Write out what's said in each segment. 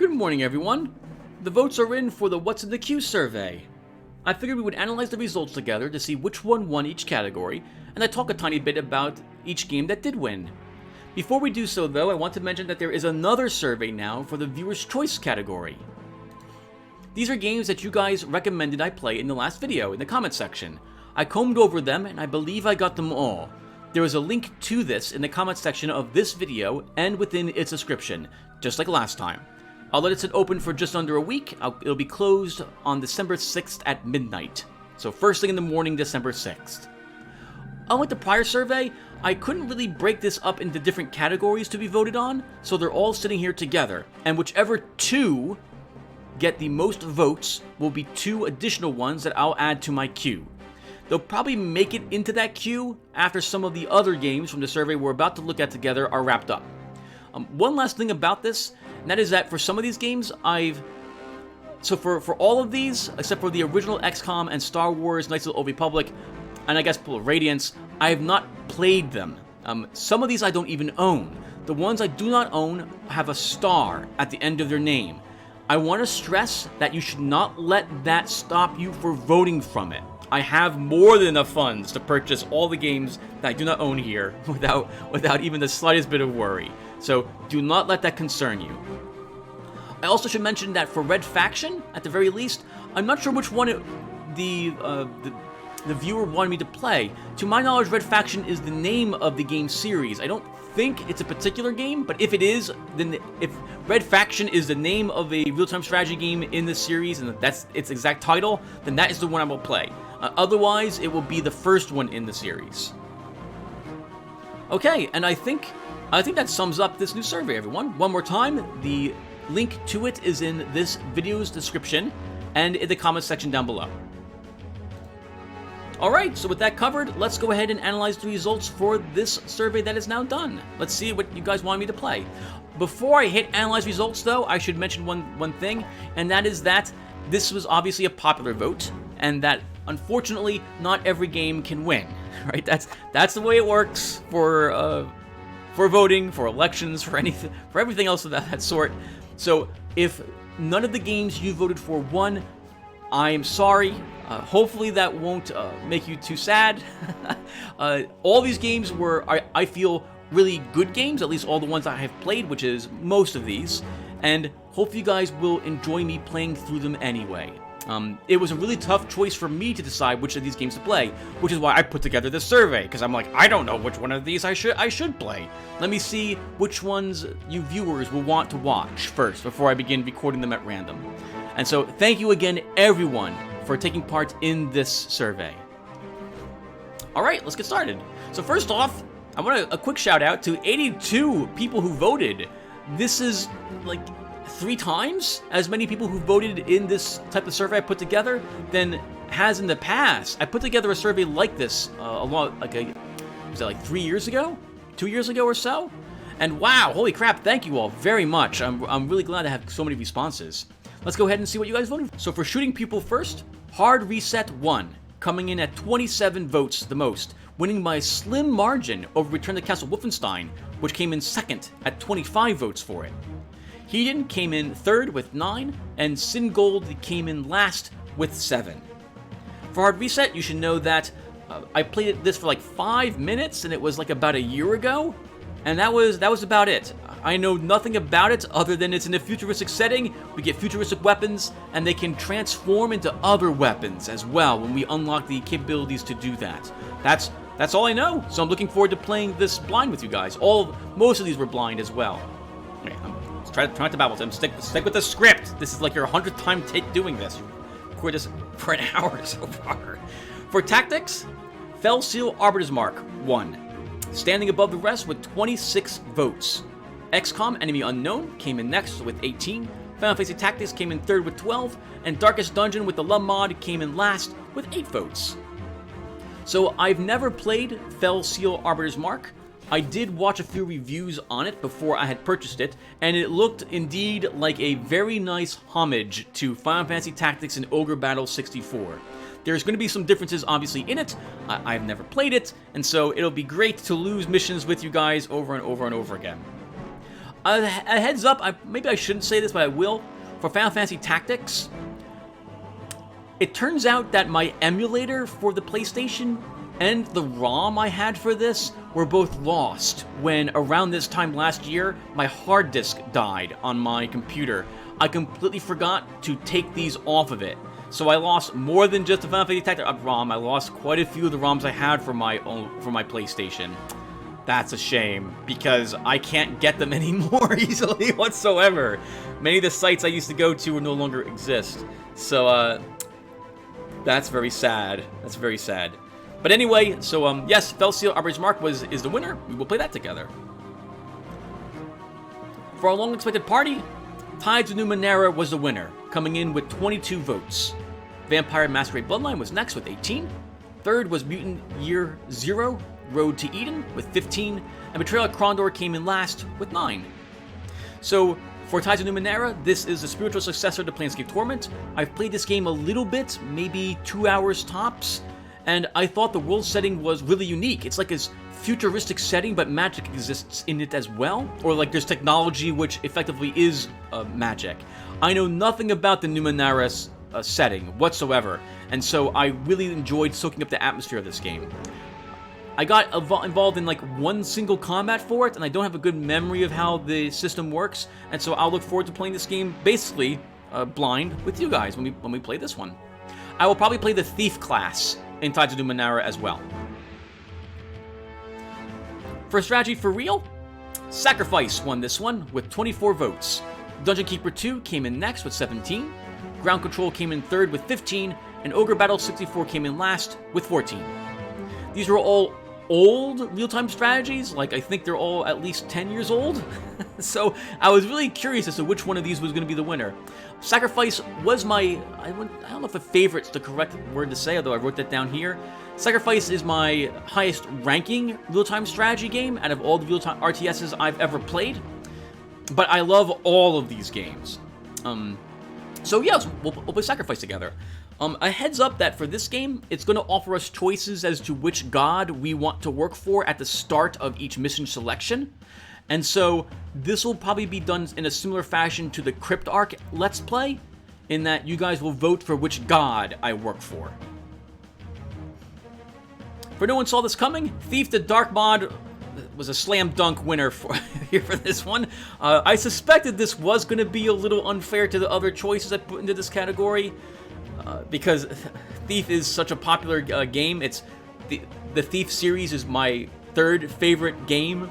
Good morning, everyone. The votes are in for the What's in the Queue survey. I figured we would analyze the results together to see which one won each category, and I'd talk a tiny bit about each game that did win. Before we do so, though, I want to mention that there is another survey now for the Viewer's Choice category. These are games that you guys recommended I play in the last video in the comment section. I combed over them, and I believe I got them all. There is a link to this in the comment section of this video and within its description, just like last time. I'll let it sit open for just under a week. It'll be closed on December 6th at midnight. So first thing in the morning, December 6th. Unlike the prior survey, I couldn't really break this up into different categories to be voted on, so they're all sitting here together. And whichever two get the most votes will be two additional ones that I'll add to my queue. They'll probably make it into that queue after some of the other games from the survey we're about to look at together are wrapped up. One last thing about this, and that is that for some of these games, for all of these, except for the original XCOM and Star Wars Knights of the Old Republic, and I guess Radiance, I have not played them. Some of these I don't even own. The ones I do not own have a star at the end of their name. I want to stress that you should not let that stop you for voting from it. I have more than enough funds to purchase all the games that I do not own here without even the slightest bit of worry. So do not let that concern you. I also should mention that for Red Faction, at the very least, I'm not sure which one the viewer wanted me to play. To my knowledge, Red Faction is the name of the game series. I don't think it's a particular game, but if it is, then if Red Faction is the name of a real-time strategy game in this series, and that's its exact title, then that is the one I will play. Otherwise, it will be the first one in the series. Okay, and I think that sums up this new survey, everyone. One more time, the link to it is in this video's description and in the comment section down below. Alright, so with that covered, let's go ahead and analyze the results for this survey that is now done. Let's see what you guys want me to play. Before I hit analyze results, though, I should mention one thing, and that is that this was obviously a popular vote, and that unfortunately not every game can win. Right? That's the way it works for voting, for elections, for everything else of that sort. So if none of the games you voted for won, I am sorry. Hopefully that won't make you too sad. All these games were, I feel, really good games, at least all the ones I have played, which is most of these, and hope you guys will enjoy me playing through them anyway. It was a really tough choice for me to decide which of these games to play, which is why I put together this survey, because I'm like, I don't know which one of these I should play. Let me see which ones you viewers will want to watch first before I begin recording them at random. And so thank you again, everyone, for taking part in this survey. Alright, let's get started. So first off, I want a quick shout out to 82 people who voted. This is like 3 times as many people who voted in this type of survey I put together than has in the past. I put together a survey like this was that like 3 years ago? 2 years ago or so? And wow, holy crap, thank you all very much. I'm really glad to have so many responses. Let's go ahead and see what you guys voted for. So for Shooting People First, Hard Reset won, coming in at 27 votes the most, winning by a slim margin over Return to Castle Wolfenstein, which came in second at 25 votes for it. Hedon came in third with 9, and Sin Gold came in last with 7. For Hard Reset, you should know that I played this for like 5 minutes, and it was like about a year ago, and that was about it. I know nothing about it other than it's in a futuristic setting, we get futuristic weapons, and they can transform into other weapons as well when we unlock the capabilities to do that. That's all I know, so I'm looking forward to playing this blind with you guys. Most of these were blind as well. Okay, let's try not to babble to him. Stick with the script. This is like your 100th time doing this. You recorded this for an hour so far. For Tactics, Fell Seal Arbiter's Mark won, standing above the rest with 26 votes. XCOM Enemy Unknown came in next with 18, Final Fantasy Tactics came in third with 12, and Darkest Dungeon with the LUM mod came in last with 8 votes. So I've never played Fell Seal Arbiter's Mark. I did watch a few reviews on it before I had purchased it, and it looked indeed like a very nice homage to Final Fantasy Tactics and Ogre Battle 64. There's going to be some differences, obviously, in it. I've never played it, and so it'll be great to lose missions with you guys over and over and over again. A heads up, maybe I shouldn't say this, but I will. For Final Fantasy Tactics, it turns out that my emulator for the PlayStation and the ROM I had for this were both lost when around this time last year, my hard disk died on my computer. I completely forgot to take these off of it. So I lost more than just the Final Fantasy Tactics ROM. I lost quite a few of the ROMs I had for my PlayStation. That's a shame, because I can't get them anymore easily whatsoever. Many of the sites I used to go to no longer exist. So, that's very sad. That's very sad. But anyway, so, yes, Felseal Arbiter's Mark is the winner. We will play that together. For our long-expected party, Tides of Numenara was the winner, coming in with 22 votes. Vampire Masquerade Bloodline was next with 18. Third was Mutant Year Zero, Road to Eden with 15, and Betrayal at Krondor came in last with 9. So, for Tides of Numenara, this is the spiritual successor to Planescape Torment. I've played this game a little bit, maybe 2 hours tops, and I thought the world setting was really unique. It's like this futuristic setting, but magic exists in it as well, or like there's technology which effectively is magic. I know nothing about the Numenara setting whatsoever, and so I really enjoyed soaking up the atmosphere of this game. I got involved in like one single combat for it, and I don't have a good memory of how the system works, and so I'll look forward to playing this game basically blind with you guys when we play this one. I will probably play the Thief class in Tides of Numenara as well. For strategy for real, Sacrifice won this one with 24 votes. Dungeon Keeper 2 came in next with 17. Ground Control came in third with 15, and Ogre Battle 64 came in last with 14. These were all old real-time strategies, like I think they're all at least 10 years old. So I was really curious as to which one of these was going to be the winner. Sacrifice was my, I don't know if a favorite's the correct word to say, although I wrote that down here. Sacrifice is my highest ranking real-time strategy game out of all the real-time RTSs I've ever played. But I love all of these games. So yes, we'll play Sacrifice together. A heads up that for this game, it's going to offer us choices as to which god we want to work for at the start of each mission selection. And so this will probably be done in a similar fashion to the Crypt Arc Let's Play, in that you guys will vote for which god I work for. For no one saw this coming, Thief the Dark mod was a slam dunk winner for here for this one. I suspected this was going to be a little unfair to the other choices I put into this category. Because Thief is such a popular game. It's the Thief series is my third favorite game.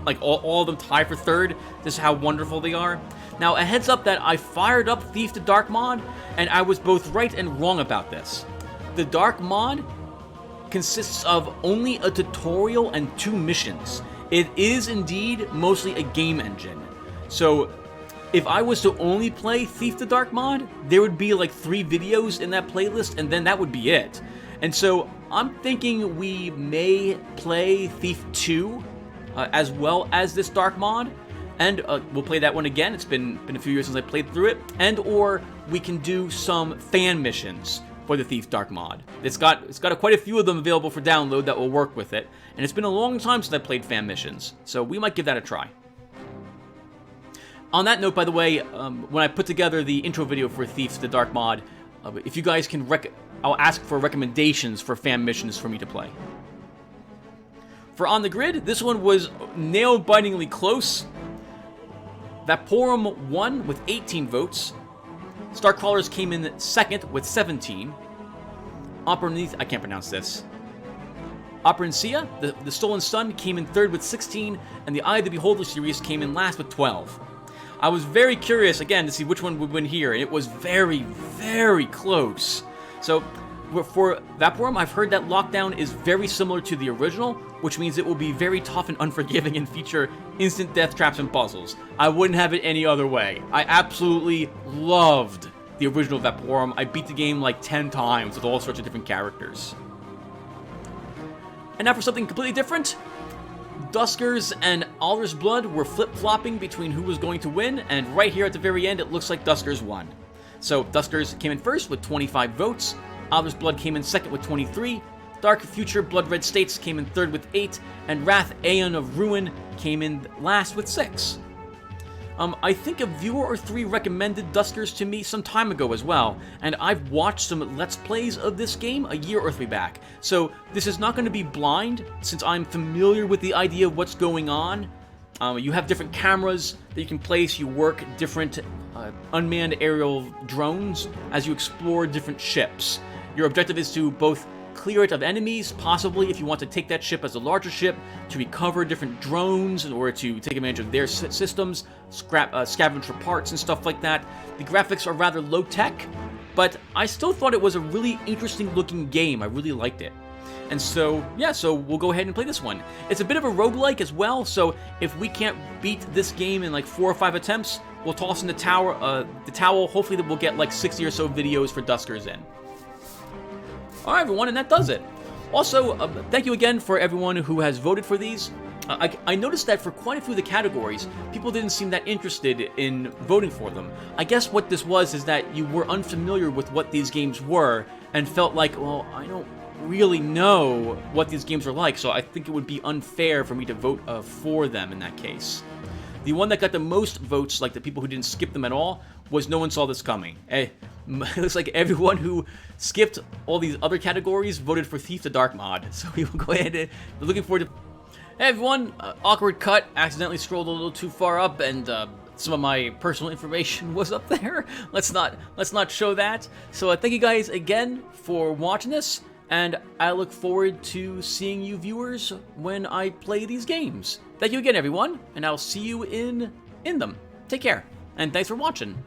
Like all of them tie for third. This is how wonderful they are. Now a heads up that I fired up Thief the Dark mod, and I was both right and wrong about this. The Dark mod consists of only a tutorial and 2 missions. It is indeed mostly a game engine. So if I was to only play Thief the Dark mod, there would be like 3 videos in that playlist, and then that would be it. And so I'm thinking we may play Thief 2 as well as this Dark mod, and we'll play that one again. It's been a few years since I played through it, and or we can do some fan missions for the Thief Dark mod. It's got quite a few of them available for download that will work with it, and it's been a long time since I played fan missions, so we might give that a try. On that note, by the way, when I put together the intro video for Thief the Dark mod, if you guys can I'll ask for recommendations for fan missions for me to play. For On the Grid, this one was nail-bitingly close. Vaporum won with 18 votes. Starcrawlers came in second with 17. Operencia, I can't pronounce this. Operencia, the Stolen Sun, came in third with 16, and the Eye of the Beholder series came in last with 12. I was very curious, again, to see which one would win here, and it was very, very close. So, for Vaporum, I've heard that Lockdown is very similar to the original, which means it will be very tough and unforgiving and feature instant death traps and puzzles. I wouldn't have it any other way. I absolutely loved the original Vaporum. I beat the game like 10 times with all sorts of different characters. And now for something completely different. Duskers and Alder's Blood were flip-flopping between who was going to win, and right here at the very end, it looks like Duskers won. So, Duskers came in first with 25 votes, Alder's Blood came in second with 23, Dark Future Blood Red States came in third with 8, and Wrath Aeon of Ruin came in last with 6. I think a viewer or three recommended Duskers to me some time ago as well, and I've watched some Let's Plays of this game a year or three back. So this is not going to be blind, since I'm familiar with the idea of what's going on. You have different cameras that you can place, you work different unmanned aerial drones as you explore different ships. Your objective is to both clear it of enemies, possibly if you want to take that ship as a larger ship, to recover different drones in order to take advantage of their systems, scavenge for parts and stuff like that. The graphics are rather low-tech, but I still thought it was a really interesting looking game. I really liked it. And so, yeah, so we'll go ahead and play this one. It's a bit of a roguelike as well, so if we can't beat this game in like 4 or 5 attempts, we'll toss in the towel. Hopefully that we'll get like 60 or so videos for Duskers in. Alright everyone, and that does it. Also, thank you again for everyone who has voted for these. I noticed that for quite a few of the categories, people didn't seem that interested in voting for them. I guess what this was is that you were unfamiliar with what these games were, and felt like, well, I don't really know what these games are like, so I think it would be unfair for me to vote for them in that case. The one that got the most votes, like the people who didn't skip them at all, was No One Saw This Coming. It looks like everyone who skipped all these other categories voted for Thief the Dark mod. So we will go ahead and we're looking forward to... Hey everyone, awkward cut, accidentally scrolled a little too far up, and some of my personal information was up there. Let's not show that. So thank you guys again for watching this, and I look forward to seeing you viewers when I play these games. Thank you again everyone, and I'll see you in them. Take care, and thanks for watching.